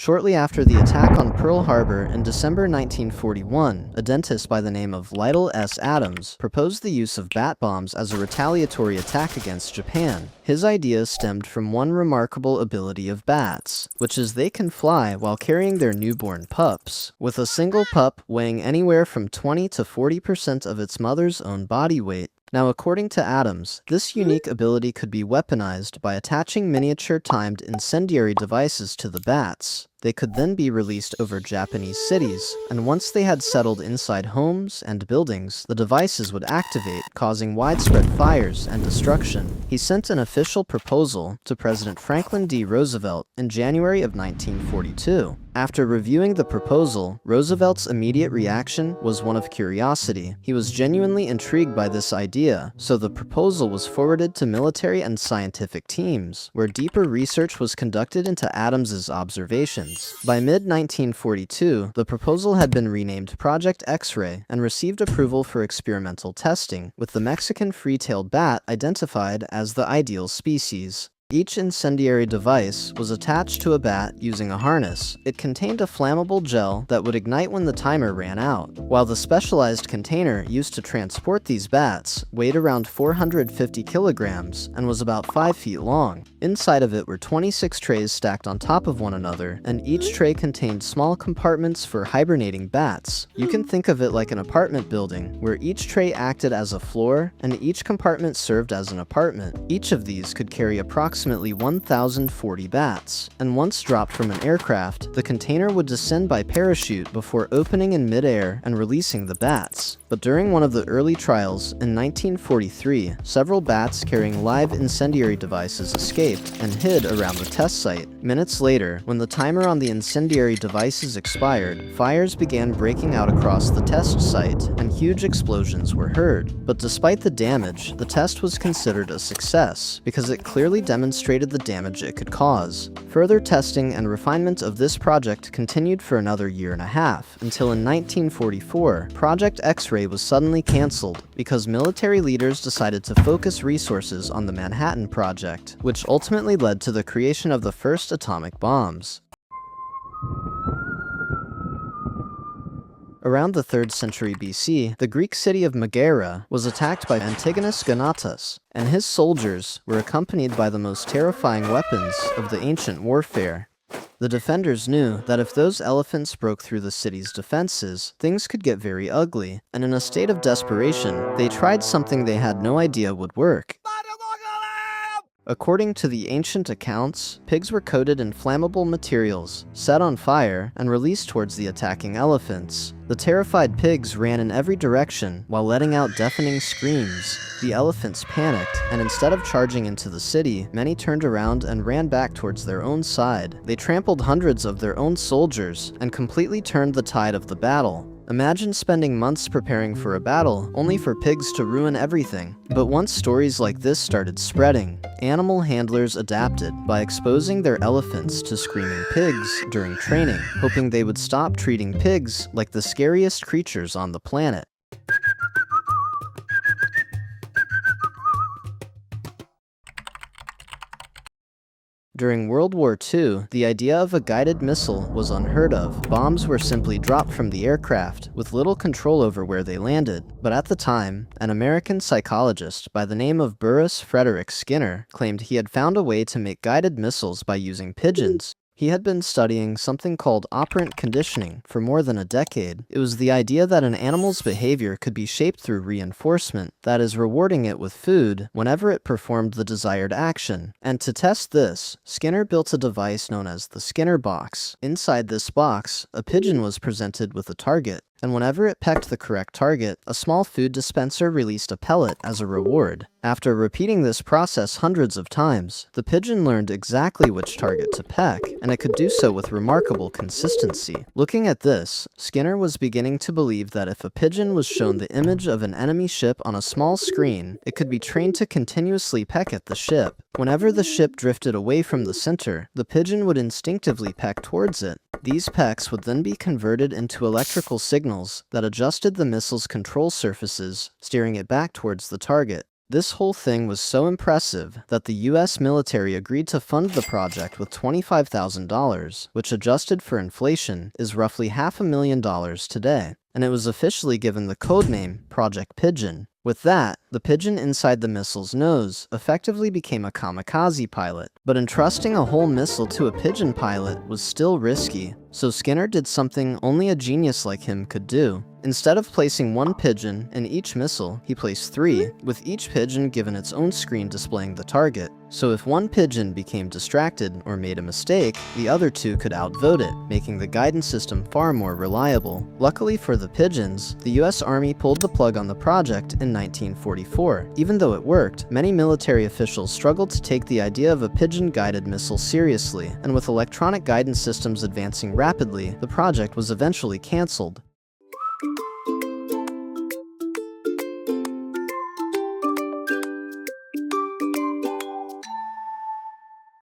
Shortly after the attack on Pearl Harbor in December 1941, a dentist by the name of Lytle S. Adams proposed the use of bat bombs as a retaliatory attack against Japan. His idea stemmed from one remarkable ability of bats, which is they can fly while carrying their newborn pups, with a single pup weighing anywhere from 20 to 40% of its mother's own body weight. Now, according to Adams, this unique ability could be weaponized by attaching miniature timed incendiary devices to the bats. They could then be released over Japanese cities, and once they had settled inside homes and buildings, the devices would activate, causing widespread fires and destruction. He sent an official proposal to President Franklin D. Roosevelt in January of 1942. After reviewing the proposal, Roosevelt's immediate reaction was one of curiosity. He was genuinely intrigued by this idea, so the proposal was forwarded to military and scientific teams, where deeper research was conducted into Adams's observations. By mid-1942, the proposal had been renamed Project X-ray and received approval for experimental testing, with the Mexican free-tailed bat identified as the ideal species. Each incendiary device was attached to a bat using a harness. It contained a flammable gel that would ignite when the timer ran out, while the specialized container used to transport these bats weighed around 450 kilograms and was about 5 feet long. Inside of it were 26 trays stacked on top of one another, and each tray contained small compartments for hibernating bats. You can think of it like an apartment building, where each tray acted as a floor, and each compartment served as an apartment. Each of these could carry approximately 1,040 bats, and once dropped from an aircraft, the container would descend by parachute before opening in midair and releasing the bats. But during one of the early trials in 1943, several bats carrying live incendiary devices escaped and hid around the test site. Minutes later, when the timer on the incendiary devices expired, fires began breaking out across the test site, and huge explosions were heard. But despite the damage, the test was considered a success, because it clearly demonstrated the damage it could cause. Further testing and refinement of this project continued for another year and a half, until in 1944, Project X-ray was suddenly cancelled because military leaders decided to focus resources on the Manhattan Project, which ultimately led to the creation of the first atomic bombs. Around the 3rd century BC, the Greek city of Megara was attacked by Antigonus Gonatas, and his soldiers were accompanied by the most terrifying weapons of the ancient warfare. The defenders knew that if those elephants broke through the city's defenses, things could get very ugly, and in a state of desperation, they tried something they had no idea would work. According to the ancient accounts, pigs were coated in flammable materials, set on fire, and released towards the attacking elephants. The terrified pigs ran in every direction while letting out deafening screams. The elephants panicked, and instead of charging into the city, many turned around and ran back towards their own side. They trampled hundreds of their own soldiers and completely turned the tide of the battle. Imagine spending months preparing for a battle, only for pigs to ruin everything. But once stories like this started spreading, animal handlers adapted by exposing their elephants to screaming pigs during training, hoping they would stop treating pigs like the scariest creatures on the planet. During World War II, the idea of a guided missile was unheard of. Bombs were simply dropped from the aircraft, with little control over where they landed. But at the time, an American psychologist by the name of Burrus Frederick Skinner claimed he had found a way to make guided missiles by using pigeons. He had been studying something called operant conditioning for more than a decade. It was the idea that an animal's behavior could be shaped through reinforcement, that is, rewarding it with food whenever it performed the desired action. And to test this, Skinner built a device known as the Skinner box. Inside this box, a pigeon was presented with a target, and whenever it pecked the correct target, a small food dispenser released a pellet as a reward. After repeating this process hundreds of times, the pigeon learned exactly which target to peck, and it could do so with remarkable consistency. Looking at this, Skinner was beginning to believe that if a pigeon was shown the image of an enemy ship on a small screen, it could be trained to continuously peck at the ship. Whenever the ship drifted away from the center, the pigeon would instinctively peck towards it. These pecks would then be converted into electrical signals that adjusted the missile's control surfaces, steering it back towards the target. This whole thing was so impressive that the US military agreed to fund the project with $25,000, which adjusted for inflation is roughly $500,000 today, and it was officially given the codename Project Pigeon. With that, the pigeon inside the missile's nose effectively became a kamikaze pilot, but entrusting a whole missile to a pigeon pilot was still risky, so Skinner did something only a genius like him could do. Instead of placing one pigeon in each missile, he placed 3, with each pigeon given its own screen displaying the target. So if one pigeon became distracted or made a mistake, the other 2 could outvote it, making the guidance system far more reliable. Luckily for the pigeons, the US Army pulled the plug on the project in 1944. Even though it worked, many military officials struggled to take the idea of a pigeon-guided missile seriously, and with electronic guidance systems advancing rapidly, the project was eventually cancelled.